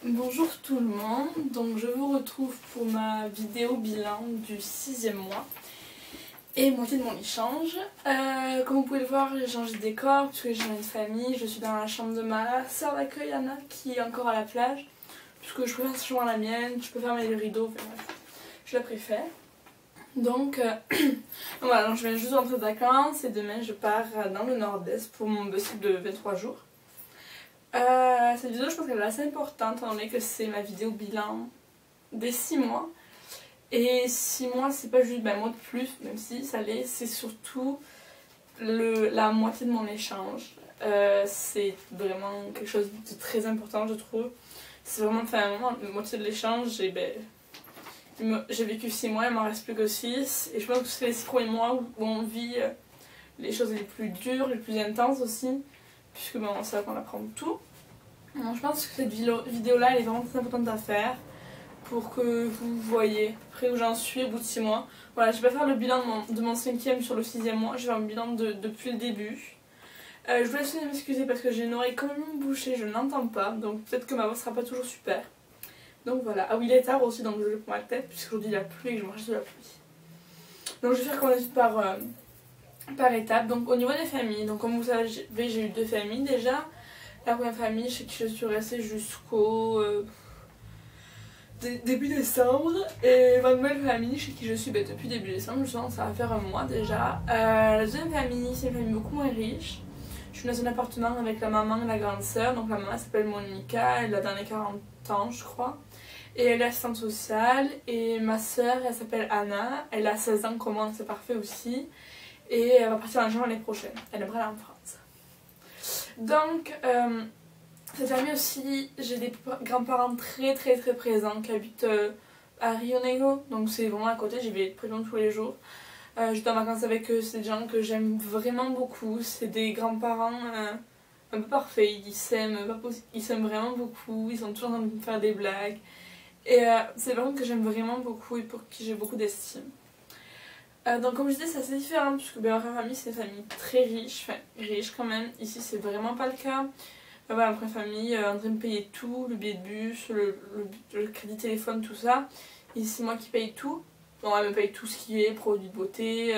Bonjour tout le monde, donc je vous retrouve pour ma vidéo bilan du 6e mois et moitié de mon échange. Comme vous pouvez le voir, j'ai changé de décor puisque j'ai une famille, je suis dans la chambre de ma soeur d'accueil Anna qui est encore à la plage puisque je préfère cette chambre à la mienne, je peux fermer les rideaux, enfin, bref, je la préfère. Donc voilà, donc je viens juste de rentrer de vacances et demain je pars dans le nord-est pour mon bus de 23 jours. Cette vidéo je pense qu'elle est assez importante étant donné que c'est ma vidéo bilan des 6 mois. Et 6 mois c'est pas juste un mois de plus, même si ça l'est, c'est surtout la moitié de mon échange. C'est vraiment quelque chose de très important je trouve. C'est vraiment la moitié de l'échange et j'ai vécu 6 mois, il m'en reste plus que 6. Et je pense que c'est les 6 premiers mois où on vit les choses les plus dures, les plus intenses aussi. Puisque c'est là qu'on apprend tout. Donc, je pense que cette vidéo là elle est vraiment très importante à faire pour que vous voyez après où j'en suis au bout de 6 mois. Voilà, je vais pas faire le bilan de mon 5e sur le 6e mois, je vais faire un bilan depuis le début. Je voulais aussi m'excuser parce que j'ai une oreille quand même bouchée, je n'entends pas, donc peut-être que ma voix sera pas toujours super. Donc voilà, ah oui il est tard aussi donc je le prends à la tête puisqu'aujourd'hui il y a plu et que je marche sous la pluie. Donc je vais faire comme d'habitude par étapes. Donc au niveau des familles, donc comme vous savez j'ai eu 2 familles déjà. La première famille chez qui je suis restée jusqu'au début décembre. Et ma nouvelle famille chez qui je suis depuis début décembre, justement ça va faire un mois déjà. La deuxième famille c'est une famille beaucoup moins riche. Je suis dans un appartement avec la maman et la grande sœur. Donc la maman s'appelle Monica, elle a dans les 40 ans je crois. Et elle est assistante sociale. Et ma sœur elle s'appelle Anna, elle a 16 ans comme moi, c'est parfait aussi. Et elle va partir en juin l'année prochaine, elle aimerait aller en France. Donc, cette famille aussi, j'ai des grands-parents très présents qui habitent à Rio Negro, donc c'est vraiment à côté, j'y vais pratiquement tous les jours. J'étais en vacances avec eux, c'est des gens que j'aime vraiment beaucoup, c'est des grands-parents un peu parfaits, ils s'aiment vraiment beaucoup, ils sont toujours en train de me faire des blagues. Et c'est des gens que j'aime vraiment beaucoup et pour qui j'ai beaucoup d'estime. Donc comme je disais c'est assez différent puisque ma famille c'est une famille très riche, enfin riche quand même, ici c'est vraiment pas le cas. Voilà, ma première famille en train de payer tout, le billet de bus, le crédit téléphone, tout ça. Ici c'est moi qui paye tout, bon elle me paye tout ce qui est produits de beauté,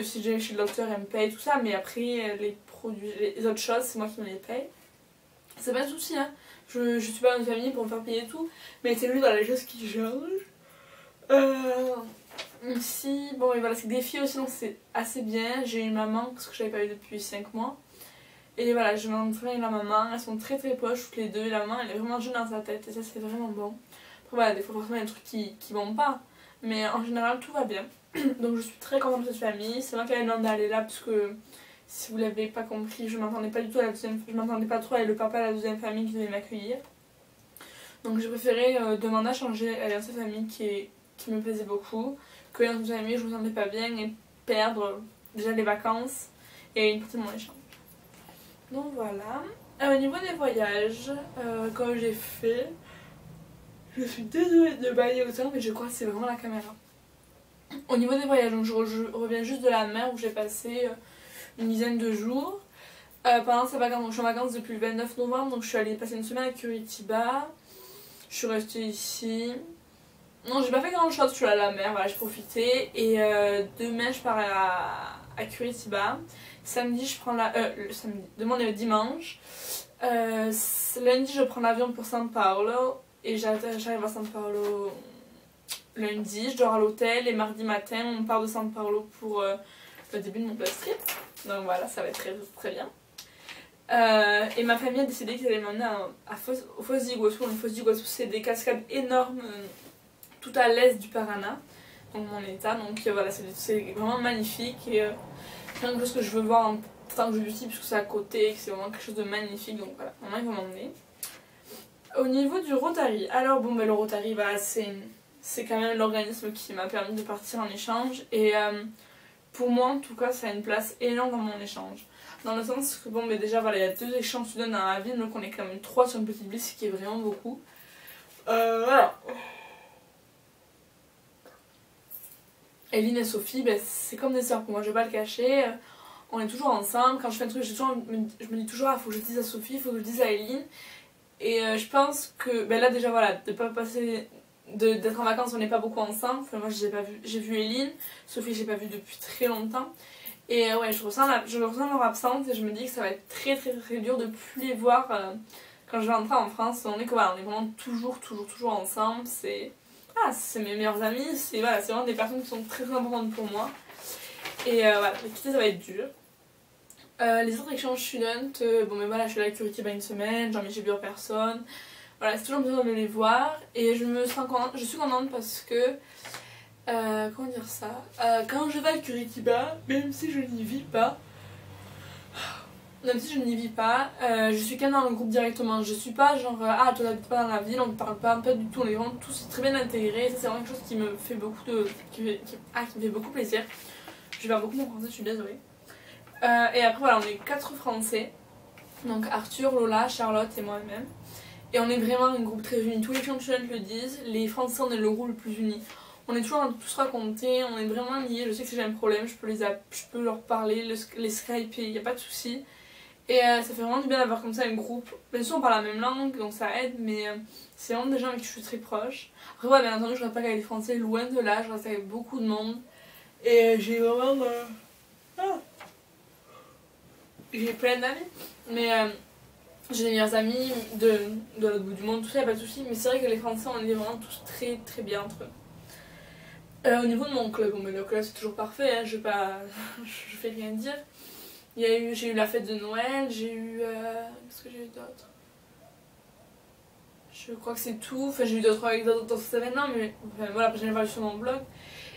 si j'ai chez le docteur elle me paye tout ça, mais après les produits, les autres choses c'est moi qui me les paye. C'est pas de souci hein, je suis pas dans une famille pour me faire payer tout, mais c'est lui dans les choses qui changent. Ici, bon et voilà, c'est des filles aussi donc c'est assez bien. J'ai une maman parce que je l'avais pas eu depuis 5 mois. Et voilà, je m'entends avec la maman, elles sont très proches toutes les deux. Et la maman elle est vraiment jeune dans sa tête et ça c'est vraiment bon. Après voilà, des fois forcément il y a des trucs qui vont pas. Mais en général tout va bien. Donc je suis très contente de cette famille. C'est moi qui avais demandé d'aller là parce que si vous l'avez pas compris, je m'entendais pas du tout à la deuxième, je m'entendais pas trop avec le papa de la deuxième famille qui devait m'accueillir. Donc j'ai préféré demander à changer à cette famille qui me plaisait beaucoup. Que dans une famille je me sentais pas bien et perdre déjà les vacances et une partie de mon échange. Donc voilà. Au niveau des voyages, quand j'ai fait, je suis désolée de bailler autant mais je crois que c'est vraiment la caméra. Au niveau des voyages, donc je reviens juste de la mer où j'ai passé une dizaine de jours. Pendant ces vacances, donc je suis en vacances depuis le 29 novembre, donc je suis allée passer une semaine à Curitiba. Je suis restée ici. Non, j'ai pas fait grand chose, je suis allée à la mer, voilà, j'ai profité. Et demain, je pars à Curitiba. Samedi, je prends demain est dimanche. Lundi, je prends l'avion pour São Paulo. Et j'arrive à São Paulo lundi, je dors à l'hôtel. Et mardi matin, on part de São Paulo pour le début de mon bus trip. Donc voilà, ça va être très bien. Et ma famille a décidé qu'ils allaient m'emmener au Foz do Iguaçu. Le Foz do Iguaçu, c'est des cascades énormes tout à l'est du Paraná, donc mon état, donc voilà, c'est vraiment magnifique et c'est quelque chose que je veux voir en tant que je suis puisque c'est à côté et que c'est vraiment quelque chose de magnifique, donc voilà, maman ils vont m'emmener. Au niveau du Rotary, alors bon le Rotary bah, c'est quand même l'organisme qui m'a permis de partir en échange et pour moi en tout cas ça a une place énorme dans mon échange. Dans le sens que bon déjà voilà, il y a 2 échanges students dans la ville, donc on est quand même 3 sur une petite ville, ce qui est vraiment beaucoup. Voilà. Eline et Sophie, c'est comme des soeurs pour moi, je vais pas le cacher. On est toujours ensemble, quand je fais un truc, je me dis toujours, il faut que je dise à Sophie, il faut que je dise à Eline. Et je pense que ben là déjà voilà, de pas passer d'être en vacances, on n'est pas beaucoup ensemble. Enfin, moi j'ai vu Eline, Sophie j'ai pas vu depuis très longtemps. Et ouais, je ressens leur absence et je me dis que ça va être très dur de plus les voir quand je vais rentrer en France. On est vraiment toujours ensemble. C'est mes meilleurs amis, c'est vraiment des personnes qui sont très importantes pour moi. Et voilà, les quitter ça va être dur. Les autres exchanges students, bon mais voilà, je suis allée à Curitiba une semaine, j'ai vu plusieurs personnes. Voilà, c'est toujours besoin de les voir et je suis contente parce que, comment dire ça, quand je vais à Curitiba, même si je n'y vis pas, je suis quand même dans le groupe directement. Je suis pas genre, ah toi t'habites pas dans la ville, on ne parle pas du tout, on est vraiment tous très bien intégrés. Ça c'est vraiment quelque chose qui me fait qui me fait beaucoup plaisir. Je vais beaucoup mon français, je suis désolée. Et après voilà, on est 4 Français, donc Arthur, Lola, Charlotte et moi-même. Et on est vraiment un groupe très uni, tous les students le disent, les Français on est le groupe le plus uni. On est toujours en train de tous raconter, on est vraiment liés, je sais que si j'ai un problème, je peux leur parler, les Skype, il n'y a pas de souci. Et ça fait vraiment du bien d'avoir comme ça un groupe. Bien sûr on parle la même langue, donc ça aide, mais c'est vraiment des gens avec qui je suis très proche. Après ouais, bien entendu je reste pas qu'avec les Français, loin de là, je reste avec beaucoup de monde. Et j'ai vraiment... j'ai plein d'amis, mais j'ai des meilleurs amis de l'autre bout du monde, tout ça, y a pas de soucis. Mais c'est vrai que les Français, on est vraiment tous très bien entre eux. Au niveau de mon club, bon, mais le club c'est toujours parfait, hein, je fais rien dire. J'ai eu la fête de Noël, j'ai eu... qu'est-ce que j'ai eu d'autre? Je crois que c'est tout. Enfin, j'ai eu d'autres événements, mais enfin, voilà, après j'en ai parlé sur mon blog.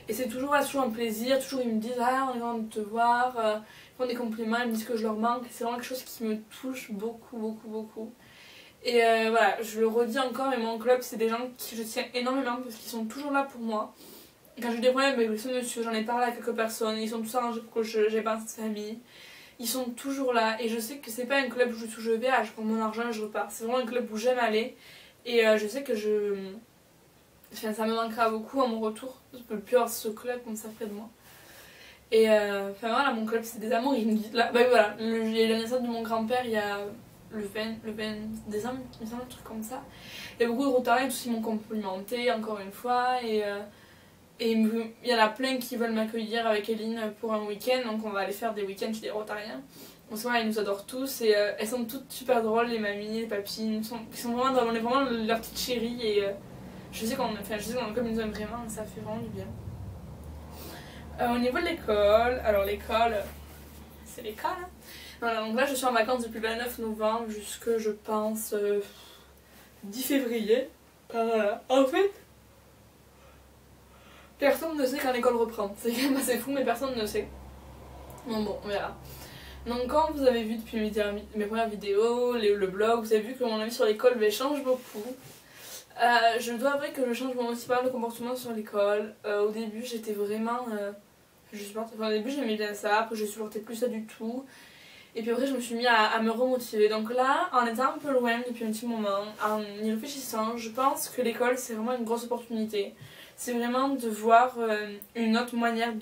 Et c'est toujours un plaisir, toujours ils me disent ah on est content de te voir, ils font des compliments, ils me disent que je leur manque, c'est vraiment quelque chose qui me touche beaucoup. Et voilà, je le redis encore, mais mon club c'est des gens qui je tiens énormément parce qu'ils sont toujours là pour moi. Et quand j'ai des problèmes avec ce monsieur, j'en ai parlé à quelques personnes, ils sont tous arrangés pour que j'ai pas cette famille. Ils sont toujours là et je sais que c'est pas un club où je vais, ah, je prends mon argent et je repars. C'est vraiment un club où j'aime aller et je sais que enfin, ça me manquera beaucoup à mon retour. Je peux plus avoir ce club comme ça près de moi. Et enfin voilà, mon club c'est des amours. Il me dit, là, bah voilà, il y a eu la naissance de mon grand-père il y a le 20 décembre, il me semble, un truc comme ça. Il y a beaucoup de Rotariens tous qui m'ont complimenté encore une fois. Et il y en a plein qui veulent m'accueillir avec Eline pour un week-end. Donc on va aller faire des week-ends chez des Rotariens. En ce moment ils nous adorent tous et elles sont toutes super drôles, les mamies, les papines. Ils sont vraiment drôles, on est vraiment leur petite chérie et je sais qu'on comme ils nous aiment vraiment, ça fait vraiment du bien. Au niveau de l'école, alors l'école, c'est l'école. Hein. Voilà, donc là je suis en vacances depuis le 29 novembre jusque je pense 10 février. Voilà. En fait, personne ne sait quand l'école reprend. C'est quand même assez fou, mais personne ne sait. Bon, on verra. Donc comme vous avez vu depuis mes premières vidéos, le blog, vous avez vu que mon avis sur l'école change beaucoup. Je dois avouer que je change aussi pas mal de comportement sur l'école. Au début j'étais vraiment... au début j'aimais bien ça, après je supportais plus ça du tout. Et puis après je me suis mis à me remotiver. Donc là, en étant un peu loin depuis un petit moment, en y réfléchissant, je pense que l'école c'est vraiment une grosse opportunité. C'est vraiment de voir une autre manière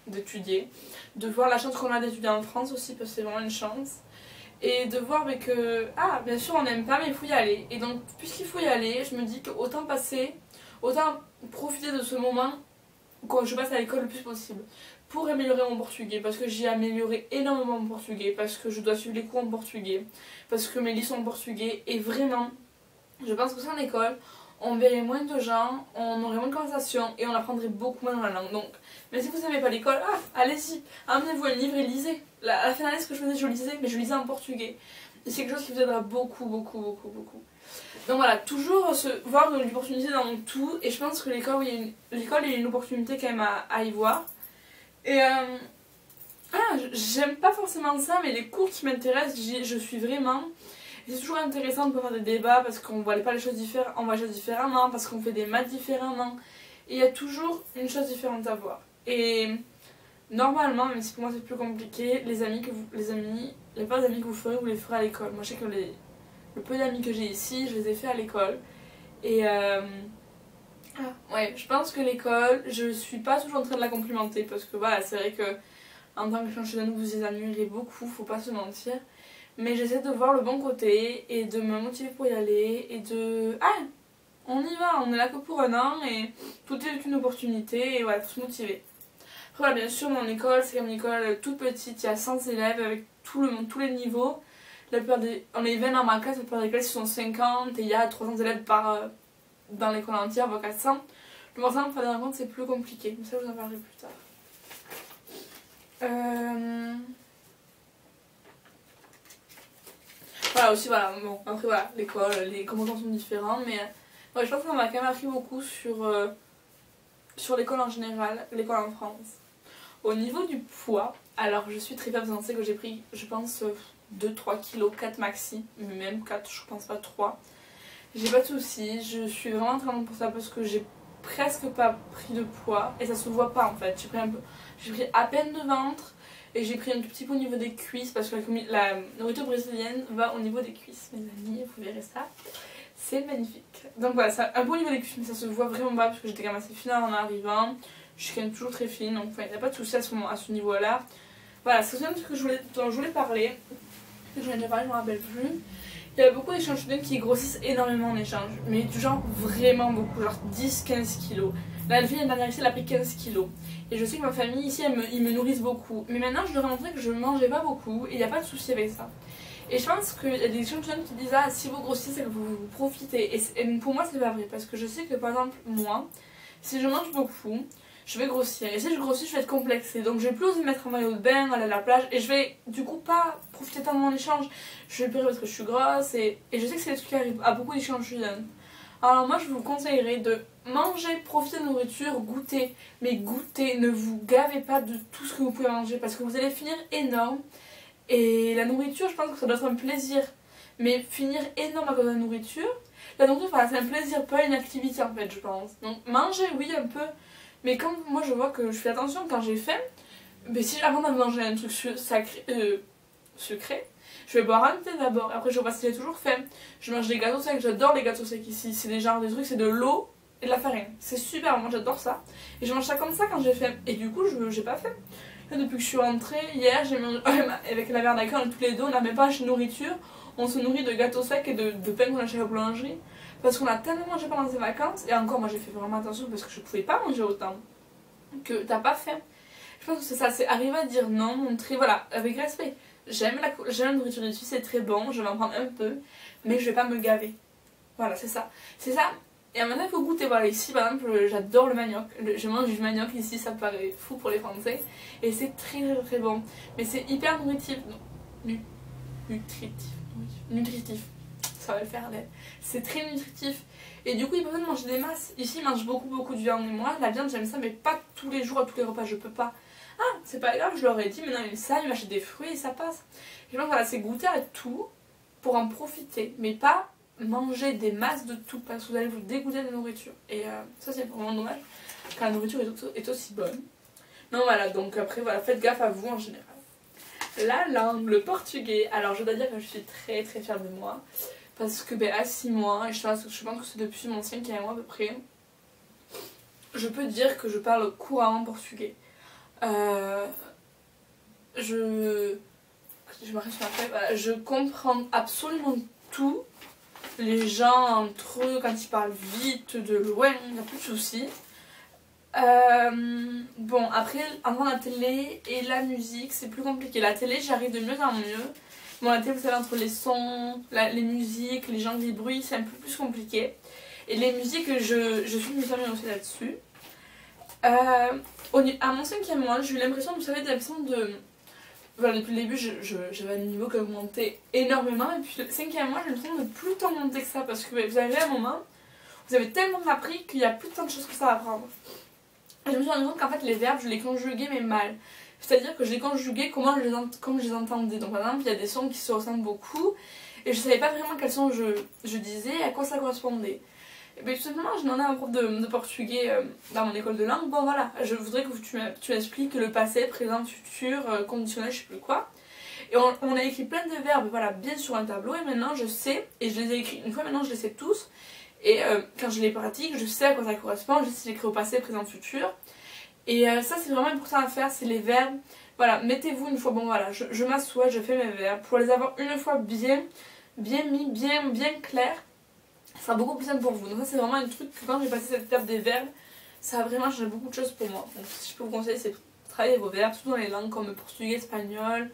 d'étudier. De voir la chance qu'on a d'étudier en France aussi, parce que c'est vraiment une chance. Et de voir mais que, ah bien sûr on n'aime pas mais il faut y aller. Et donc puisqu'il faut y aller, je me dis qu'autant profiter de ce moment quand je passe à l'école le plus possible. Pour améliorer mon portugais, parce que j'ai amélioré énormément mon portugais, parce que je dois suivre les cours en portugais, parce que mes livres sont en portugais. Et vraiment, je pense que sans l'école, on verrait moins de gens, on aurait moins de conversations et on apprendrait beaucoup moins dans la langue. Donc, mais si vous n'aimez pas l'école, allez-y, amenez-vous un livre et lisez. À la fin d'année, ce que je faisais, je lisais, mais je lisais en portugais. Et c'est quelque chose qui vous aidera beaucoup. Donc voilà, toujours voir de l'opportunité dans tout. Et je pense que l'école, il y a une opportunité quand même à y voir. Et j'aime pas forcément ça, mais les cours qui m'intéressent, je suis vraiment. C'est toujours intéressant de pouvoir faire des débats parce qu'on voit pas les choses différemment, parce qu'on fait des maths différemment. Et il y a toujours une chose différente à voir. Et normalement, même si pour moi c'est plus compliqué, les peu d'amis que vous ferez, vous les ferez à l'école. Moi je sais que le peu d'amis que j'ai ici, je les ai fait à l'école. Et ouais, je pense que l'école, je suis pas toujours en train de la complimenter parce que voilà, c'est vrai que en tant que championne, vous les admirez beaucoup, faut pas se mentir. Mais j'essaie de voir le bon côté et de me motiver pour y aller et de... Ah, on y va, on est là que pour un an et tout est une opportunité et voilà, faut se motiver. Après voilà, bien sûr mon école, c'est comme une école toute petite, il y a 100 élèves avec tout le monde, tous les niveaux. La plupart on est 20 dans ma classe, la plupart des classes sont 50 et il y a 300 élèves dans l'école entière, voire 400. Le matin, pour faire des rencontres, c'est plus compliqué, mais ça je vous en parlerai plus tard. Voilà aussi voilà, bon après voilà, l'école, les compétences sont différents mais ouais, je pense que ça m'a quand même appris beaucoup sur l'école en général, l'école en France. Au niveau du poids, alors je suis très faible, vous savez que j'ai pris je pense 2-3 kilos, 4 maxi, mais même 4, je pense pas 3. J'ai pas de soucis, je suis vraiment très contente pour ça parce que j'ai presque pas pris de poids et ça se voit pas en fait. J'ai pris à peine de ventre. Et j'ai pris un tout petit peu au niveau des cuisses parce que la nourriture brésilienne va au niveau des cuisses. Mes amis, vous verrez ça. C'est magnifique. Donc voilà, ça, un peu au niveau des cuisses, mais ça se voit vraiment pas parce que j'étais quand même assez fine en arrivant. Je suis quand même toujours très fine, donc il n'y a pas de souci à ce niveau-là. Voilà, c'est un truc dont je voulais parler. J'en ai déjà parlé, je ne me rappelle plus. Il y a beaucoup d'échanges students qui grossissent énormément en échange. Mais du genre vraiment beaucoup, genre 10-15 kilos. Là, la fille, la dernière ici, elle a pris 15 kilos. Et je sais que ma famille ici, ils me nourrissent beaucoup. Mais maintenant, je leur ai montré que je mangeais pas beaucoup et il n'y a pas de souci avec ça. Et je pense qu'il y a des jeunes qui disent ah, si vous grossissez, c'est que vous profitez. Et pour moi, c'est pas vrai. Parce que je sais que par exemple, moi, si je mange beaucoup, je vais grossir. Et si je grossis, je vais être complexée. Donc je vais plus oser mettre un maillot de bain, aller à la plage. Et je vais du coup pas profiter tant de mon échange. Je vais pleurer parce que je suis grosse. Et je sais que c'est des trucs qui arrivent à beaucoup d'échanges jeunes. Alors moi, je vous conseillerais de manger, profiter de nourriture, goûter. Mais goûter, ne vous gavez pas de tout ce que vous pouvez manger. Parce que vous allez finir énorme. Et la nourriture, je pense que ça doit être un plaisir. Mais finir énorme à cause de la nourriture, voilà, c'est un plaisir, pas une activité en fait, je pense. Donc manger, oui, un peu. Mais quand moi je vois que je fais attention quand j'ai faim, mais si avant de manger un truc sucré, je vais boire un thé d'abord. Après je vois si j'ai toujours faim. Je mange des gâteaux secs, j'adore les gâteaux secs ici. C'est des genres de trucs, c'est de l'eau et de la farine. C'est super, moi j'adore ça. Et je mange ça comme ça quand j'ai faim. Et du coup, j'ai pas faim. Là, depuis que je suis rentrée, hier, j'ai mangé avec la mère d'accueil, on est tous les deux, on n'a même pas acheté de nourriture. On se nourrit de gâteaux secs et de pain qu'on achète à la boulangerie. Parce qu'on a tellement mangé pendant ces vacances. Et encore, moi j'ai fait vraiment attention parce que je pouvais pas manger autant. Que t'as pas faim. Je pense que c'est ça, c'est arriver à dire non, montrer, voilà, avec respect. J'aime la nourriture ici, c'est très bon, je vais en prendre un peu. Mais je vais pas me gaver. Voilà, c'est ça. C'est ça. Et maintenant il faut goûter. Voilà, ici par exemple, j'adore le manioc. Je mange du manioc ici, ça paraît fou pour les Français. Et c'est très très très bon. Mais c'est hyper nutritif. Non, nutritif. Ça va le faire, c'est très nutritif. Et du coup, il n'y a pas besoin de manger des masses. Ici, ils mangent beaucoup de viande. Et moi, la viande, j'aime ça, mais pas tous les jours, à tous les repas, je peux pas. Ah, c'est pas grave, je leur ai dit, maintenant ils savent, ils m'achètent des fruits et ça passe. Je pense voilà, c'est goûter à tout pour en profiter, mais pas manger des masses de tout, parce que vous allez vous dégoûter de la nourriture. Et ça, c'est vraiment dommage, quand la nourriture est aussi bonne. Non, voilà, donc après, voilà, faites gaffe à vous en général. La langue, le portugais. Alors, je dois dire que je suis très très fière de moi. Parce que à 6 mois, et je pense que c'est depuis mon 5e mois à peu près, je peux dire que je parle couramment portugais. Je comprends absolument tout. Les gens entre eux, quand ils parlent vite, de loin, il n'y a plus de soucis. Bon, après, entre la télé et la musique, c'est plus compliqué. La télé, j'arrive de mieux en mieux. Bon, la télé, vous savez, entre les sons, les musiques, les gens qui bruit, c'est un peu plus compliqué. Et les musiques, je suis mieux aussi là-dessus. À mon 5e mois, j'ai eu l'impression, vous savez, voilà, depuis le début, j'avais un niveau qui augmentait énormément. Et puis le 5e mois, j'ai l'impression de plus tant monter que ça. Parce que vous avez un moment, vous avez tellement appris qu'il n'y a plus tant de choses que ça à apprendre. Et je me suis rendu compte qu'en fait, les verbes, je les conjuguais, mais mal. C'est-à-dire que je les conjuguais comme je les entendais. Donc par exemple, il y a des sons qui se ressemblent beaucoup. Et je savais pas vraiment quels sons je disais et à quoi ça correspondait. Et bien tout simplement, je demandais à un prof de portugais dans mon école de langue. Bon voilà, je voudrais que tu m'expliques le passé, présent, futur, conditionnel, je sais plus quoi. Et on a écrit plein de verbes, voilà, bien sur un tableau. Et maintenant je sais, et je les ai écrits une fois, maintenant je les sais tous. Et quand je les pratique, je sais à quoi ça correspond, je sais l'écrire au passé, présent, futur. Et ça c'est vraiment important à faire, c'est les verbes. Voilà, mettez-vous une fois, bon voilà, je m'assois, je fais mes verbes. Pour les avoir une fois bien mis, bien clair, ça sera beaucoup plus simple pour vous. Donc ça c'est vraiment un truc que quand j'ai passé cette étape des verbes, ça a vraiment changé beaucoup de choses pour moi. Donc si je peux vous conseiller, c'est de travailler vos verbes, surtout dans les langues comme le portugais, espagnol,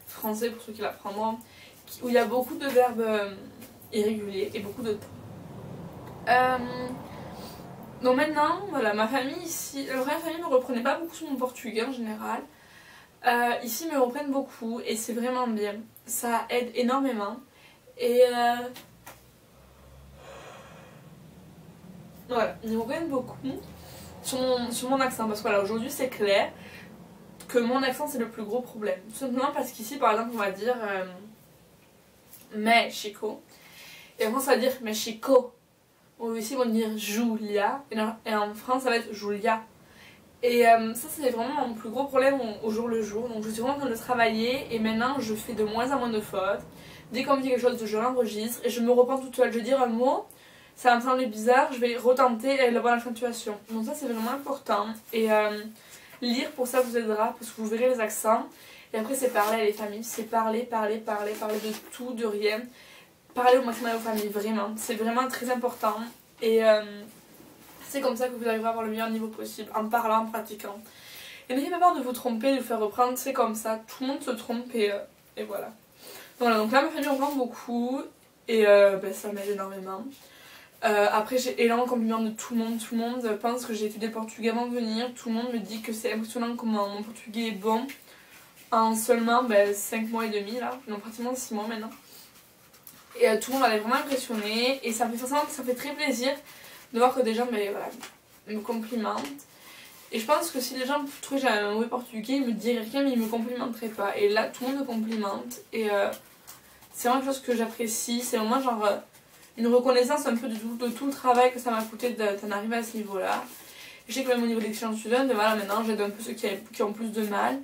français pour ceux qui l'apprendront, où il y a beaucoup de verbes irréguliers et beaucoup de temps. Donc maintenant, voilà, ma famille ici, la vraie famille ne me reprenait pas beaucoup sur mon portugais en général. Ici, ils me reprennent beaucoup et c'est vraiment bien. Ça aide énormément. Et voilà, ils me reprennent beaucoup sur mon accent. Parce que voilà, aujourd'hui, c'est clair que mon accent, c'est le plus gros problème. Tout simplement parce qu'ici, par exemple, on va dire Mexico. Et en France, ça va dire Mexico. Ou ici, ils vont dire Julia. Et en France, ça va être Julia. Et ça c'est vraiment mon plus gros problème au jour le jour. Donc je suis vraiment en train de travailler et maintenant je fais de moins en moins de fautes. Dès qu'on me dit quelque chose, je l'enregistre et je me reprends toute seule. Je vais dire un mot, ça va me sembler bizarre, je vais retenter et la bonne accentuation. Donc ça c'est vraiment important. Et lire pour ça vous aidera parce que vous verrez les accents. Et après c'est parler à les familles, c'est parler de tout, de rien. Parler au maximum à vos familles, vraiment. C'est vraiment très important. Et c'est comme ça que vous arriverez à avoir le meilleur niveau possible, en parlant, en pratiquant. Et n'ayez pas peur de vous tromper, de vous faire reprendre, c'est comme ça, tout le monde se trompe et voilà. Voilà, donc là ma famille reprend beaucoup et ça m'aide énormément. Après j'ai énormément de compliments de tout le monde pense que j'ai étudié le portugais avant de venir, tout le monde me dit que c'est impressionnant comment mon portugais est bon en seulement 5 mois et demi là, non pratiquement 6 mois maintenant. Et tout le monde m'avait vraiment impressionné et ça me fait forcément, ça fait très plaisir de voir que des gens voilà, me complimentent. Et je pense que si les gens trouvaient que j'avais un mauvais portugais, ils me diraient rien mais ils me complimenteraient pas. Et là tout le monde me complimente et c'est vraiment quelque chose que j'apprécie. C'est vraiment genre une reconnaissance un peu de tout le travail que ça m'a coûté d'en arriver à ce niveau là. Je sais que même au niveau des exchange students, voilà, maintenant j'aide un peu ceux qui ont plus de mal.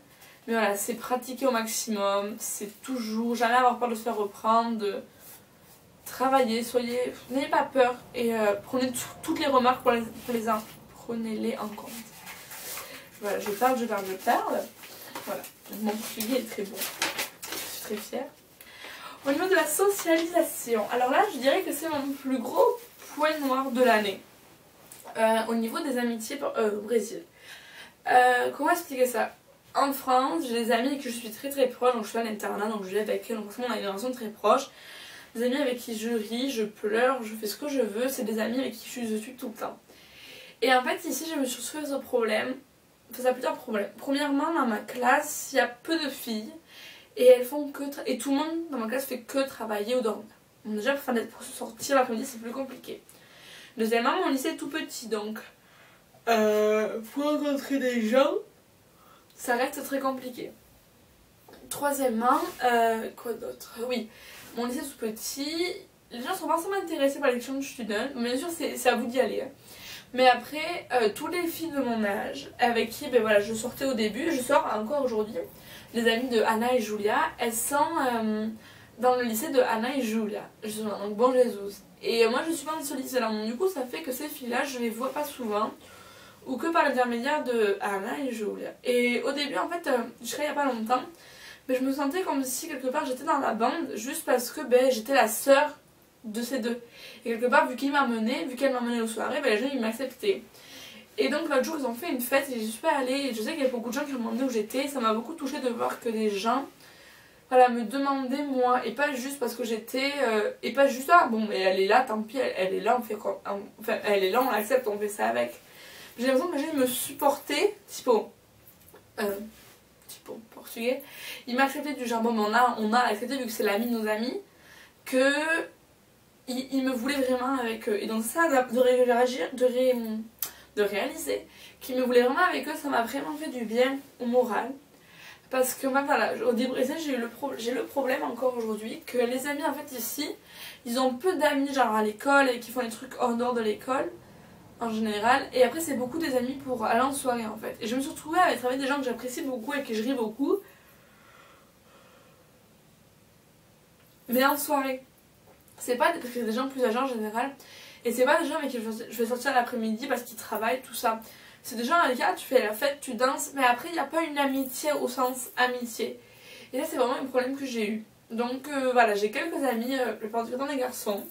Mais voilà, c'est pratiquer au maximum, c'est toujours jamais avoir peur de se faire reprendre, de travailler, n'ayez pas peur et prenez toutes les remarques prenez-les en compte. Voilà, je parle. Voilà, mon portugais est très bon, je suis très fière. Au niveau de la socialisation, alors là je dirais que c'est mon plus gros point noir de l'année. Au niveau des amitiés au Brésil. Comment expliquer ça? En France, j'ai des amis avec qui je suis très proche, donc je suis à l'internat, donc je vis avec eux, donc forcément on a une relation très proche. Des amis avec qui je ris, je pleure, je fais ce que je veux, c'est des amis avec qui je suis tout le temps. Et en fait ici je me suis retrouvée ce problème, enfin ça a plusieurs problèmes. Premièrement dans ma classe, il y a peu de filles et elles font que et tout le monde dans ma classe fait que travailler ou dormir. Donc déjà pour se sortir l'après-midi c'est plus compliqué. Deuxièmement mon lycée est tout petit donc pour rencontrer des gens ça reste très compliqué. Troisièmement, quoi d'autre? Oui, mon lycée est tout petit, les gens sont pas forcément intéressés par l'élection de student, bien sûr c'est à vous d'y aller. Hein. Mais après, toutes les filles de mon âge, avec qui voilà, je sortais au début, je sors encore aujourd'hui, les amies de Anna et Julia, elles sont dans le lycée de Anna et Julia, donc Bon Jésus. Et moi je suis pas dans ce lycée-là, donc du coup ça fait que ces filles-là, je les vois pas souvent, ou que par l'intermédiaire de Anna et Julia. Et au début, en fait, je crois il y a pas longtemps, mais je me sentais comme si quelque part j'étais dans la bande juste parce que j'étais la sœur de ces deux. Et quelque part, vu qu'elle m'amenait aux soirées, les gens ils m'acceptaient. Et donc l'autre jour ils ont fait une fête et j'y suis pas allée. Et je sais qu'il y a beaucoup de gens qui me demandaient où j'étais. Ça m'a beaucoup touchée de voir que des gens voilà, me demandaient moi. Et pas juste parce que j'étais... et pas juste bon mais elle est là, tant pis, elle est là, on fait quoi. Enfin elle est là, on l'accepte, on fait ça avec. J'ai l'impression que les gens ils me supportaient, typo portugais, ils m'acceptaient du genre bon mais on a accepté vu que c'est l'ami de nos amis, que ils me voulaient vraiment avec eux. Et donc ça de réaliser qu'ils me voulaient vraiment avec eux, ça m'a vraiment fait du bien au moral. Parce que voilà, au Brésil j'ai le problème encore aujourd'hui que les amis en fait ici, ils ont peu d'amis genre à l'école et qui font des trucs en dehors de l'école en général, et après c'est beaucoup des amis pour aller en soirée en fait. Et je me suis retrouvée à travailler avec des gens que j'apprécie beaucoup et que je ris beaucoup, mais en soirée. C'est pas parce que c'est des gens plus âgés en général, et c'est pas des gens avec qui je vais sortir l'après-midi parce qu'ils travaillent, tout ça. c'est déjà un cas, tu fais la fête, tu danses, mais après il n'y a pas une amitié au sens amitié. Et là c'est vraiment un problème que j'ai eu. Donc voilà, j'ai quelques amis, la plupart du temps des garçons.